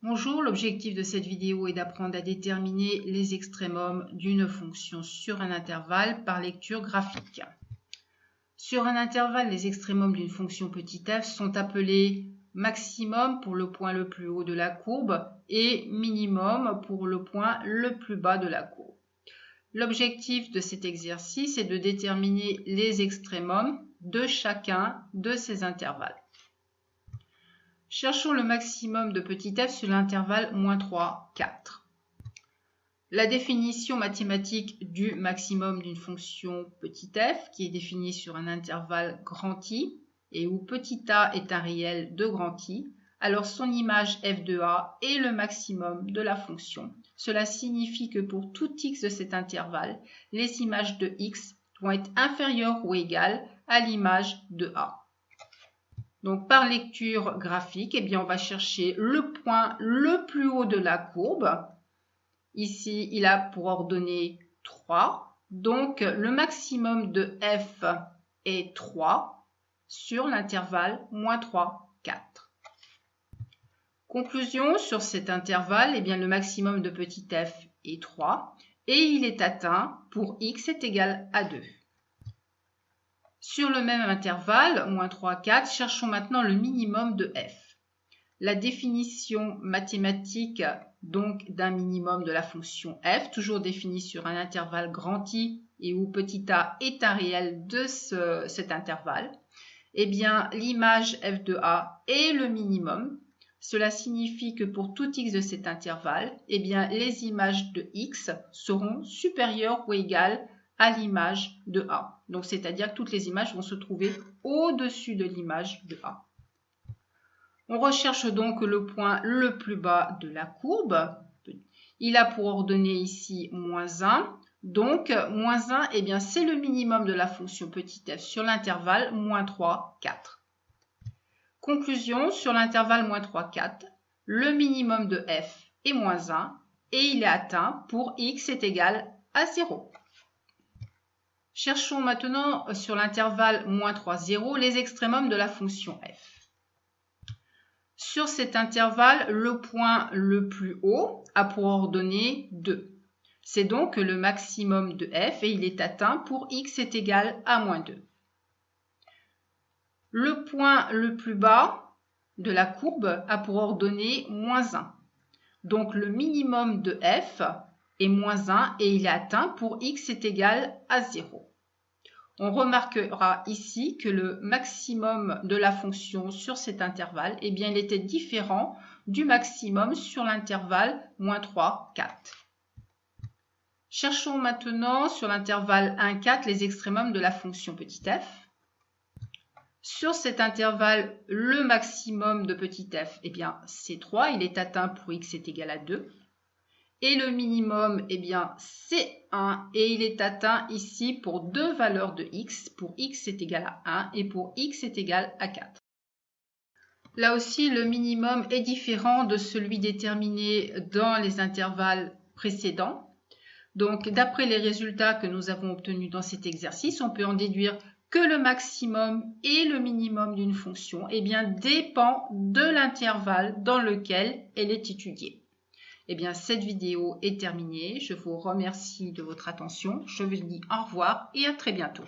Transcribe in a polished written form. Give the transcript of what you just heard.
Bonjour, l'objectif de cette vidéo est d'apprendre à déterminer les extrémums d'une fonction sur un intervalle par lecture graphique. Sur un intervalle, les extrémums d'une fonction petit f sont appelés maximum pour le point le plus haut de la courbe et minimum pour le point le plus bas de la courbe. L'objectif de cet exercice est de déterminer les extrémums de chacun de ces intervalles. Cherchons le maximum de petit f sur l'intervalle -3, 4. La définition mathématique du maximum d'une fonction petit f, qui est définie sur un intervalle grand I, et où petit a est un réel de grand I, alors son image f de a est le maximum de la fonction. Cela signifie que pour tout x de cet intervalle, les images de x vont être inférieures ou égales à l'image de a. Donc, par lecture graphique, on va chercher le point le plus haut de la courbe. Ici, il a pour ordonnée 3. Donc, le maximum de f est 3 sur l'intervalle -3, 4. Conclusion, sur cet intervalle, le maximum de petit f est 3 et il est atteint pour x est égal à 2. Sur le même intervalle, -3, 4, cherchons maintenant le minimum de f. La définition mathématique donc d'un minimum de la fonction f, toujours définie sur un intervalle grand I et où petit a est un réel de cet intervalle, l'image f de a est le minimum. Cela signifie que pour tout x de cet intervalle, les images de x seront supérieures ou égales à l'image de a. Donc, c'est-à-dire que toutes les images vont se trouver au-dessus de l'image de a. On recherche donc le point le plus bas de la courbe. Il a pour ordonnée ici -1. Donc, -1, c'est le minimum de la fonction petit f sur l'intervalle -3, 4. Conclusion, sur l'intervalle -3, 4, le minimum de f est -1 et il est atteint pour x est égal à 0. Cherchons maintenant sur l'intervalle -3, 0 les extrémums de la fonction f. Sur cet intervalle, le point le plus haut a pour ordonnée 2. C'est donc le maximum de f et il est atteint pour x est égal à -2. Le point le plus bas de la courbe a pour ordonnée -1. Donc le minimum de f est -1 et il est atteint pour x est égal à 0. On remarquera ici que le maximum de la fonction sur cet intervalle, il était différent du maximum sur l'intervalle -3, 4. Cherchons maintenant sur l'intervalle 1, 4 les extrémums de la fonction petit f. Sur cet intervalle, le maximum de petit f, c'est 3, il est atteint pour x est égal à 2. Et le minimum, c'est 1 et il est atteint ici pour deux valeurs de x, pour x est égal à 1 et pour x est égal à 4. Là aussi, le minimum est différent de celui déterminé dans les intervalles précédents. Donc, d'après les résultats que nous avons obtenus dans cet exercice, on peut en déduire que le maximum et le minimum d'une fonction dépend de l'intervalle dans lequel elle est étudiée. Cette vidéo est terminée. Je vous remercie de votre attention. Je vous dis au revoir et à très bientôt.